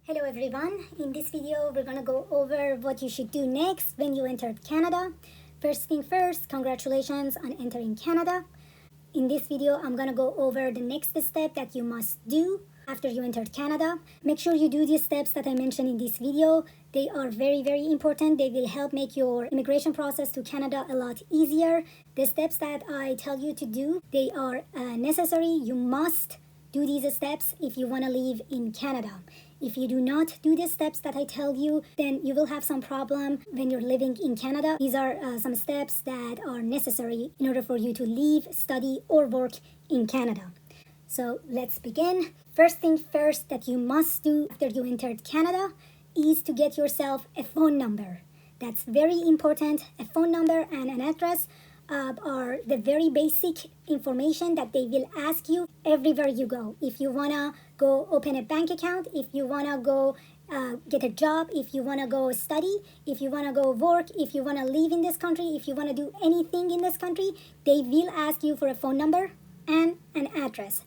Hello everyone, in this video we're gonna go over what you should do next when you entered Canada. First thing first, congratulations on entering Canada. In this video I'm gonna go over the next step that you must do after you entered Canada. Make sure you do these steps that I mentioned in this video. They are very important. They will help make your immigration process to Canada a lot easier. The steps that I tell you to do, they are necessary. You must do these steps if you want to live in Canada. If you do not do the steps that I tell you, then you will have some problem when you're living in Canada. These are some steps that are necessary in order for you to live, study, or work in Canada. So let's begin. First thing first that you must do after you entered Canada is to get yourself a phone number. That's very important. A phone number and an address are the very basic information that they will ask you everywhere you go. If you wanna go open a bank account, if you wanna go get a job, if you wanna go study, if you wanna go work, if you wanna live in this country, if you wanna do anything in this country, they will ask you for a phone number and an address.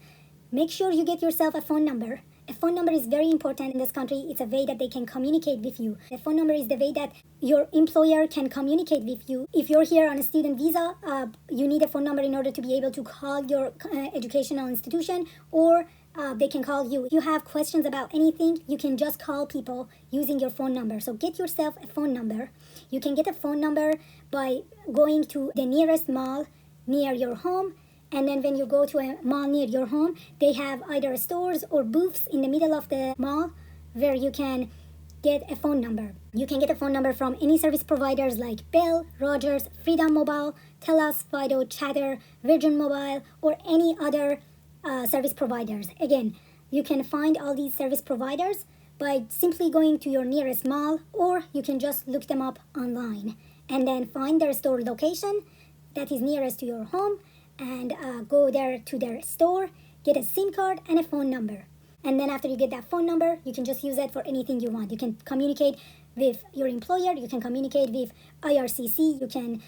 Make sure you get yourself a phone number. A phone number is very important in this country. It's a way that they can communicate with you. A phone number is the way that your employer can communicate with you. If you're here on a student visa, you need a phone number in order to be able to call your educational institution, or they can call you. If you have questions about anything, you can just call people using your phone number. So get yourself a phone number. You can get a phone number by going to the nearest mall near your home. And then when you go to a mall near your home, they have either stores or booths in the middle of the mall where you can get a phone number. You can get a phone number from any service providers like Bell, Rogers, Freedom Mobile, Telus, Fido, Chatter, Virgin Mobile, or any other service providers. Again, you can find all these service providers by simply going to your nearest mall, or you can just look them up online and then find their store location that is nearest to your home, and go there to their store, get a SIM card and a phone number. And then after you get that phone number, you can just use it for anything you want. You can communicate with your employer, you can communicate with IRCC, you can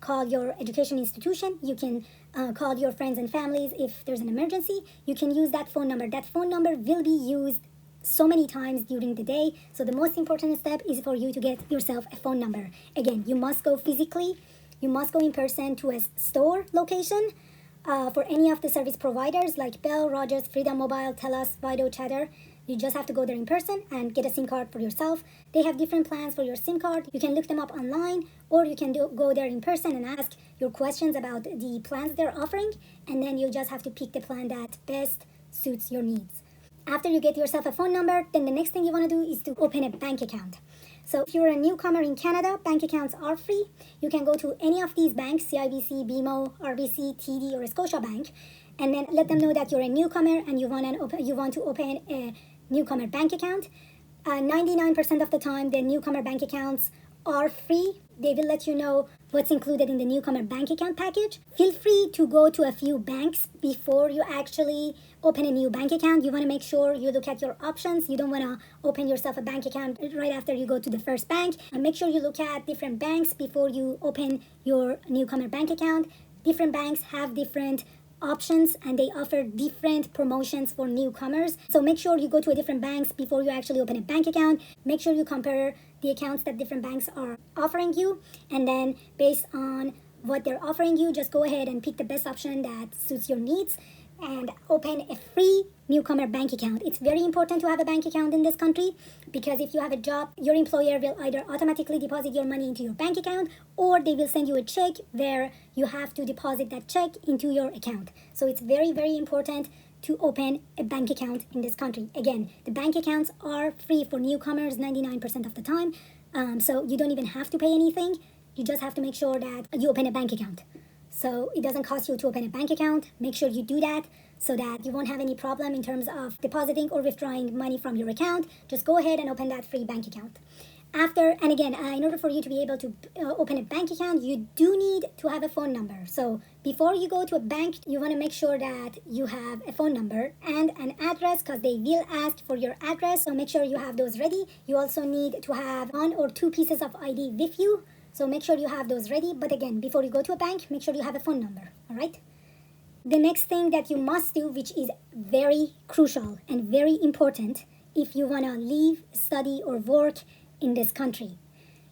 call your education institution, you can call your friends and families if there's an emergency. You can use that phone number. That phone number will be used so many times during the day. So the most important step is for you to get yourself a phone number. Again, you must go physically. You must go in person to a store location for any of the service providers like Bell, Rogers, Freedom Mobile, Telus, Fido, Chatter. You just have to go there in person and get a SIM card for yourself. They have different plans for your SIM card. You can look them up online, or you can go there in person and ask your questions about the plans they're offering, and then you just have to pick the plan that best suits your needs. After you get yourself a phone number, then the next thing you want to do is to open a bank account. So if you're a newcomer in Canada, bank accounts are free. You can go to any of these banks, CIBC, BMO, RBC, TD, or Scotiabank, and then let them know that you're a newcomer and you want to open a newcomer bank account. 99% of the time, the newcomer bank accounts are free. They will let you know what's included in the newcomer bank account package. Feel free to go to a few banks before you actually open a new bank account. You want to make sure you look at your options. You don't want to open yourself a bank account right after you go to the first bank. And make sure you look at different banks before you open your newcomer bank account. Different banks have different options and they offer different promotions for newcomers. So make sure you go to a different banks before you actually open a bank account. Make sure you compare the accounts that different banks are offering you, and then based on what they're offering you, just go ahead and pick the best option that suits your needs and open a free newcomer bank account. It's very important to have a bank account in this country, because if you have a job, your employer will either automatically deposit your money into your bank account, or they will send you a check where you have to deposit that check into your account. So it's very important to open a bank account in this country. Again, the bank accounts are free for newcomers 99% of the time, so you don't even have to pay anything. You just have to make sure that you open a bank account. So it doesn't cost you to open a bank account. Make sure you do that so that you won't have any problem in terms of depositing or withdrawing money from your account. Just go ahead and open that free bank account. And again, in order for you to be able to open a bank account, you do need to have a phone number. So before you go to a bank, you want to make sure that you have a phone number and an address, because they will ask for your address. So make sure you have those ready. You also need to have 1 or 2 pieces of ID with you. So make sure you have those ready. But again, before you go to a bank, make sure you have a phone number. All right. The next thing that you must do, which is very crucial and very important, if you want to live, study, or work in this country.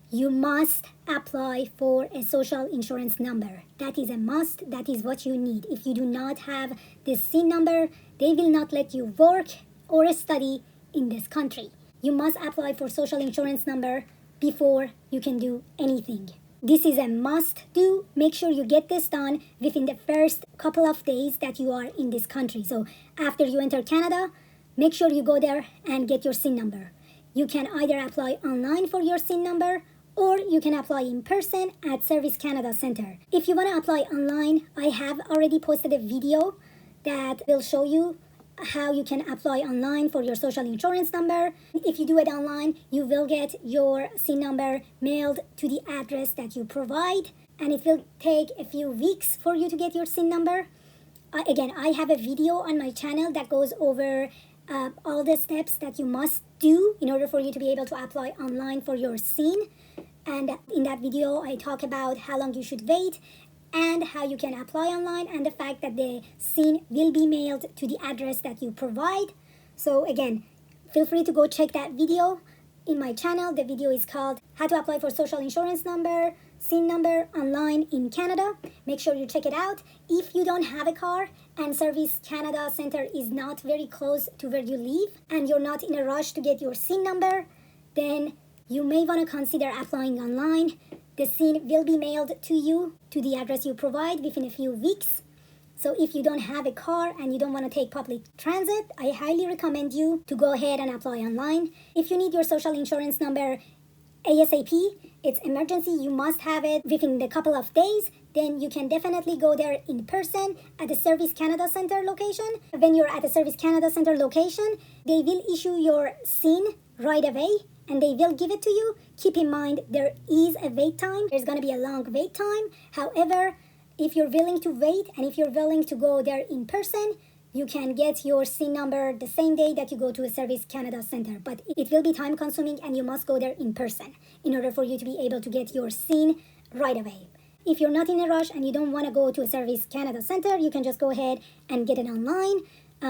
You must apply for a social insurance number. That is a must. That is what you need. If you do not have this SIN number, they will not let you work or study in this country. You must apply for social insurance number before you can do anything. This is a must do. Make sure you get this done within the first couple of days that you are in this country. So after you enter Canada, make sure you go there and get your SIN number. You can either apply online for your SIN number or you can apply in person at Service Canada Centre. If you want to apply online, I have already posted a video that will show you how you can apply online for your social insurance number. If you do it online, you will get your SIN number mailed to the address that you provide, and it will take a few weeks for you to get your SIN number. Again, I have a video on my channel that goes over all the steps that you must do in order for you to be able to apply online for your SIN. And in that video, I talk about how long you should wait and how you can apply online and the fact that the SIN will be mailed to the address that you provide. So again, feel free to go check that video in my channel. The video is called How to Apply for Social Insurance Number, SIN Number Online in Canada. Make sure you check it out. If you don't have a car and Service Canada Centre is not very close to where you live and you're not in a rush to get your SIN number, then you may want to consider applying online. The SIN will be mailed to you to the address you provide within a few weeks. So if you don't have a car and you don't want to take public transit, I highly recommend you to go ahead and apply online. If you need your social insurance number ASAP, it's emergency, you must have it within a couple of days, then you can definitely go there in person at the Service Canada Centre location. When you're at the Service Canada Centre location, they will issue your SIN right away and they will give it to you. Keep in mind, there is a wait time. There's going to be a long wait time. However, if you're willing to wait and if you're willing to go there in person, you can get your SIN number the same day that you go to a Service Canada Centre. But it will be time consuming and you must go there in person in order for you to be able to get your SIN right away. If you're not in a rush and you don't want to go to a Service Canada Centre, you can just go ahead and get it online.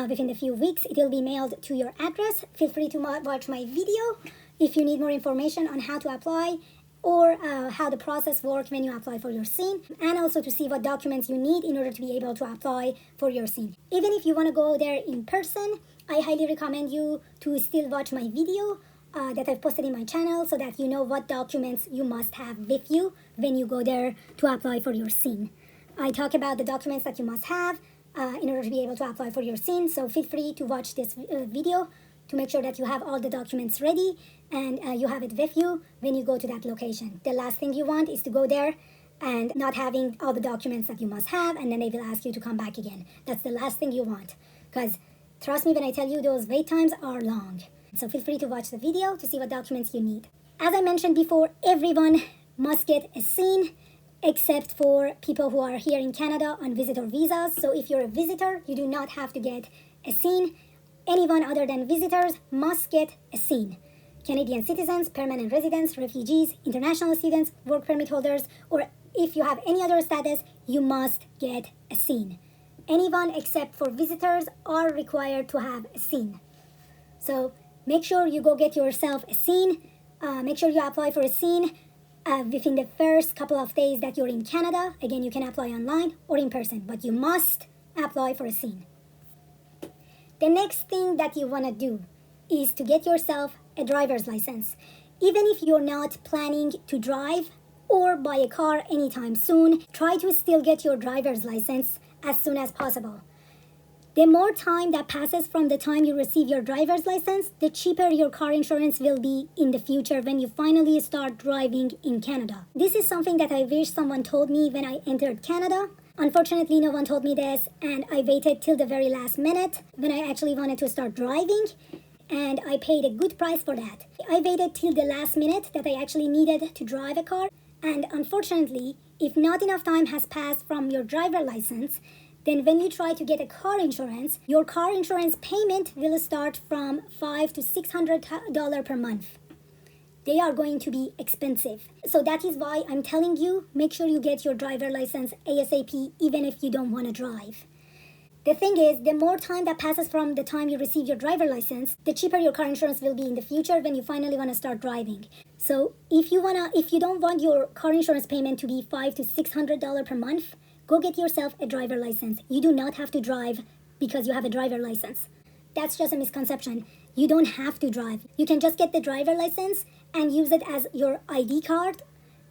Within a few weeks, it will be mailed to your address. Feel free to watch my video if you need more information on how to apply or how the process works when you apply for your SIN, and also to see what documents you need in order to be able to apply for your SIN. Even if you want to go there in person, I highly recommend you to still watch my video that I've posted in my channel so that you know what documents you must have with you when you go there to apply for your SIN. I talk about the documents that you must have in order to be able to apply for your SIN, so feel free to watch this video to make sure that you have all the documents ready and you have it with you when you go to that location. The last thing you want is to go there and not having all the documents that you must have, and then they will ask you to come back again. That's the last thing you want, because trust me when I tell you, those wait times are long. So feel free to watch the video to see what documents you need. As I mentioned before, everyone must get a SIN except for people who are here in Canada on visitor visas. So if you're a visitor, you do not have to get a SIN. Anyone other than visitors must get a SIN. Canadian citizens, permanent residents, refugees, international students, work permit holders, or if you have any other status, you must get a SIN. Anyone except for visitors are required to have a SIN. So make sure you go get yourself a SIN. Make sure you apply for a SIN within the first couple of days that you're in Canada. Again, you can apply online or in person, but you must apply for a SIN. The next thing that you want to do is to get yourself a driver's license. Even if you're not planning to drive or buy a car anytime soon, try to still get your driver's license as soon as possible. The more time that passes from the time you receive your driver's license, the cheaper your car insurance will be in the future when you finally start driving in Canada. This is something that I wish someone told me when I entered Canada. Unfortunately, no one told me this, and I waited till the very last minute when I actually wanted to start driving, and I paid a good price for that. I waited till the last minute that I actually needed to drive a car, and unfortunately, if not enough time has passed from your driver license, then when you try to get a car insurance, your car insurance payment will start from $500 to $600 per month. They are going to be expensive. So that is why I'm telling you, make sure you get your driver license ASAP, even if you don't want to drive. The thing is, the more time that passes from the time you receive your driver license, the cheaper your car insurance will be in the future when you finally want to start driving. So if you don't want your car insurance payment to be $500 to $600 per month, go get yourself a driver license. You do not have to drive because you have a driver license. That's just a misconception. You don't have to drive. You can just get the driver license and use it as your ID card.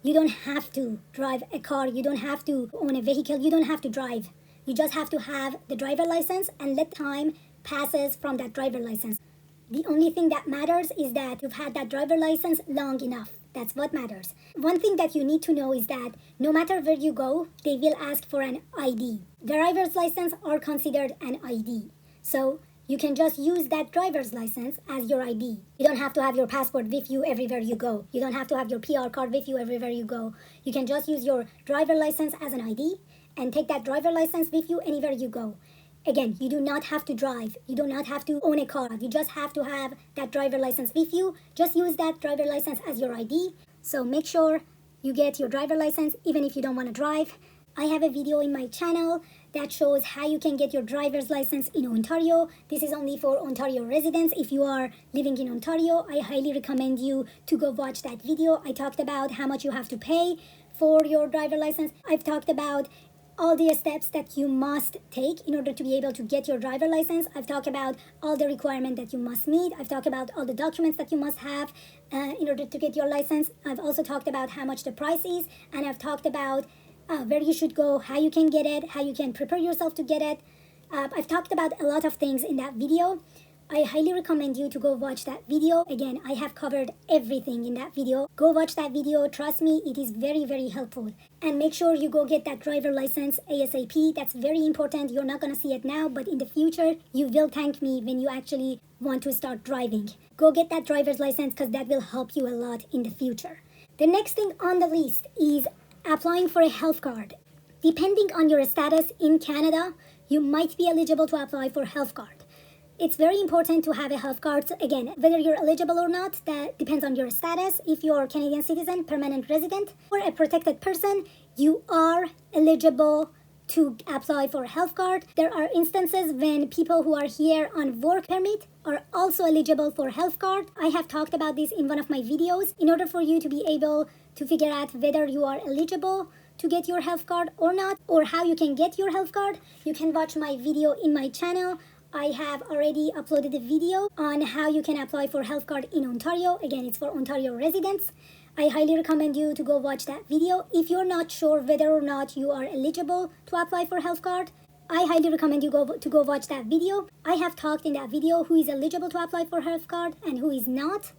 You don't have to drive a car. You don't have to own a vehicle. You don't have to drive. You just have to have the driver license and let time passes from that driver license. The only thing that matters is that you've had that driver license long enough. That's what matters. One thing that you need to know is that no matter where you go, they will ask for an ID. Driver's license are considered an ID. So you can just use that driver's license as your ID. You don't have to have your passport with you everywhere you go. You don't have to have your PR card with you everywhere you go. You can just use your driver license as an ID and take that driver license with you anywhere you go. Again, you do not have to drive. You do not have to own a car. You just have to have that driver license with you. Just use that driver license as your ID. So make sure you get your driver license even if you don't want to drive. I have a video in my channel that shows how you can get your driver's license in Ontario. This is only for Ontario residents. If you are living in Ontario, I highly recommend you to go watch that video. I talked about how much you have to pay for your driver license. I've talked about all the steps that you must take in order to be able to get your driver license. I've talked about all the requirements that you must meet. I've talked about all the documents that you must have in order to get your license. I've also talked about how much the price is, and I've talked about where you should go, how you can get it, how you can prepare yourself to get it. I've talked about a lot of things in that video. I highly recommend you to go watch that video. Again, I have covered everything in that video. Go watch that video. Trust me, it is very, very helpful. And make sure you go get that driver license ASAP. That's very important. You're not going to see it now, but in the future, you will thank me when you actually want to start driving. Go get that driver's license because that will help you a lot in the future. The next thing on the list is applying for a health card. Depending on your status in Canada, you might be eligible to apply for a health card. It's very important to have a health card. Again, whether you're eligible or not, that depends on your status. If you're a Canadian citizen, permanent resident, or a protected person, you are eligible to apply for a health card. There are instances when people who are here on work permit are also eligible for health card. I have talked about this in one of my videos. In order for you to be able to figure out whether you are eligible to get your health card or not, or how you can get your health card, you can watch my video in my channel. I have already uploaded a video on how you can apply for health card in Ontario. Again, it's for Ontario residents. I highly recommend you to go watch that video. If you're not sure whether or not you are eligible to apply for health card, I highly recommend you to go watch that video. I have talked in that video who is eligible to apply for health card and who is not.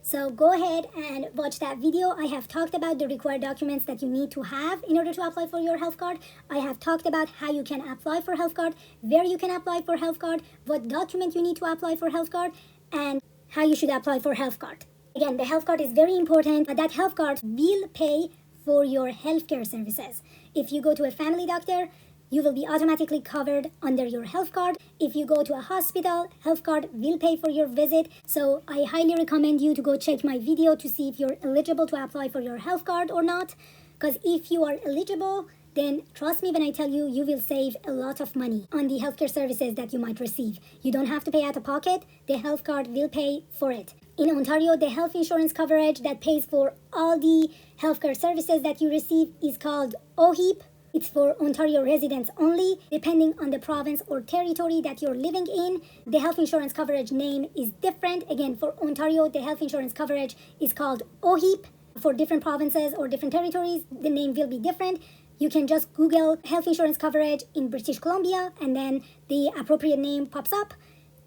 So go ahead and watch that video. I have talked about the required documents that you need to have in order to apply for your health card. I have talked about how you can apply for health card, where you can apply for health card, what document you need to apply for health card, and how you should apply for health card. Again, the health card is very important. That health card will pay for your healthcare services. If you go to a family doctor, you will be automatically covered under your health card. If you go to a hospital, health card will pay for your visit. So I highly recommend you to go check my video to see if you're eligible to apply for your health card or not. Because if you are eligible, then trust me when I tell you, you will save a lot of money on the healthcare services that you might receive. You don't have to pay out of pocket. The health card will pay for it. In Ontario, the health insurance coverage that pays for all the healthcare services that you receive is called OHIP. It's for Ontario residents only. Depending on the province or territory that you're living in, the health insurance coverage name is different. Again, for Ontario, the health insurance coverage is called OHIP. For different provinces or different territories, the name will be different. You can just Google health insurance coverage in British Columbia and then the appropriate name pops up.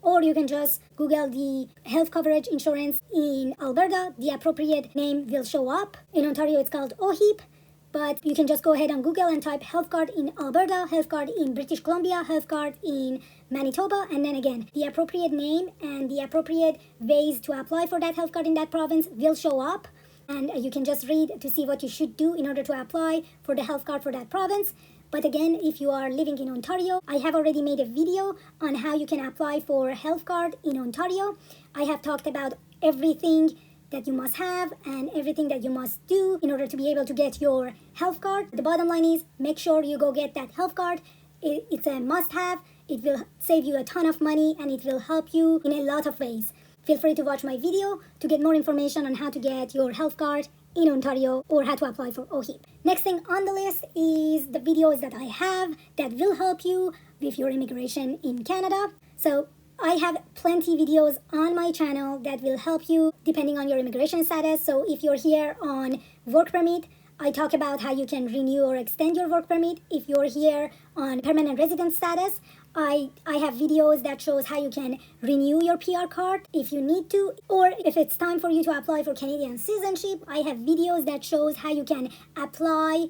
Or you can just Google the health coverage insurance in Alberta. The appropriate name will show up. In Ontario, it's called OHIP. But you can just go ahead and Google and type health card in Alberta, health card in British Columbia, health card in Manitoba, and then again, the appropriate name and the appropriate ways to apply for that health card in that province will show up. And you can just read to see what you should do in order to apply for the health card for that province. But again, if you are living in Ontario, I have already made a video on how you can apply for health card in Ontario. I have talked about everything that you must have and everything that you must do in order to be able to get your health card. The bottom line is make sure you go get that health card. It's a must-have. It will save you a ton of money and it will help you in a lot of ways. Feel free to watch my video to get more information on how to get your health card in Ontario or how to apply for OHIP. Next thing on the list is the videos that I have that will help you with your immigration in Canada. So I have plenty videos on my channel that will help you depending on your immigration status. So if you're here on work permit, I talk about how you can renew or extend your work permit. If you're here on permanent resident status, I have videos that shows how you can renew your PR card if you need to, or if it's time for you to apply for Canadian citizenship, I have videos that shows how you can apply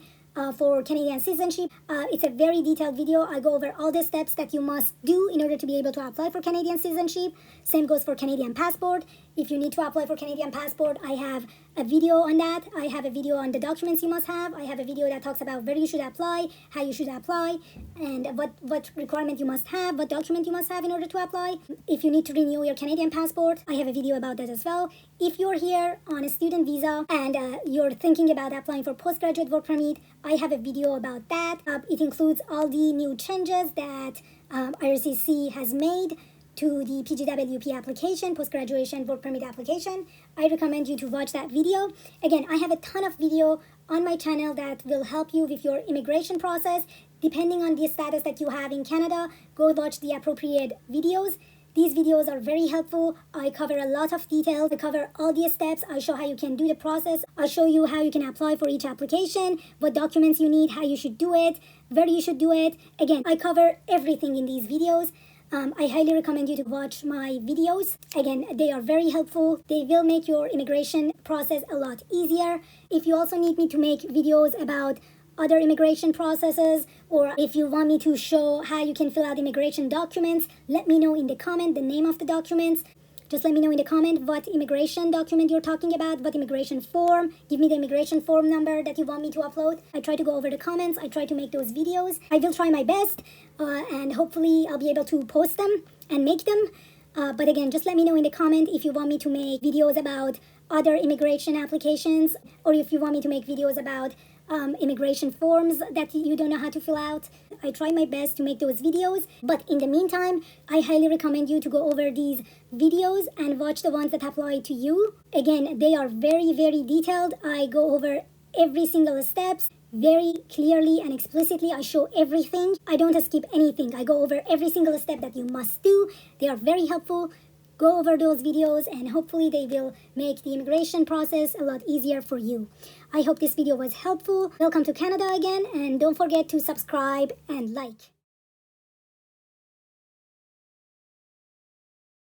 for Canadian citizenship. It's a very detailed video. I go over all the steps that you must do in order to be able to apply for Canadian citizenship. Same goes for Canadian passport. If you need to apply for Canadian passport, I have a video on that. I have a video on the documents you must have. I have a video that talks about where you should apply, how you should apply, and what requirement you must have, what document you must have in order to apply. If you need to renew your Canadian passport, I have a video about that as well. If you're here on a student visa and you're thinking about applying for postgraduate work permit, I have a video about that. It includes all the new changes that IRCC has made to the PGWP application, post-graduation work permit application. I recommend you to watch that video. Again, I have a ton of video on my channel that will help you with your immigration process. Depending on the status that you have in Canada, go watch the appropriate videos. These videos are very helpful. I cover a lot of details. I cover all the steps. I show how you can do the process. I show you how you can apply for each application, what documents you need, how you should do it, where you should do it. Again, I cover everything in these videos. I highly recommend you to watch my videos. Again, they are very helpful. They will make your immigration process a lot easier. If you also need me to make videos about other immigration processes, or if you want me to show how you can fill out immigration documents, let me know in the comment the name of the documents. Just let me know in the comment what immigration document you're talking about, what immigration form. Give me the immigration form number that you want me to upload. I try to go over the comments. I try to make those videos. I will try my best and hopefully I'll be able to post them and make them. But again, just let me know in the comment if you want me to make videos about other immigration applications, or if you want me to make videos about immigration forms that you don't know how to fill out. I try my best to make those videos, but in the meantime, I highly recommend you to go over these videos and watch the ones that apply to you. Again, they are very, very detailed. I go over every single steps very clearly and explicitly. I show everything. I don't skip anything. I go over every single step that you must do. They are very helpful. Go over those videos and hopefully they will make the immigration process a lot easier for you. I hope this video was helpful. Welcome to Canada again, and don't forget to subscribe and like.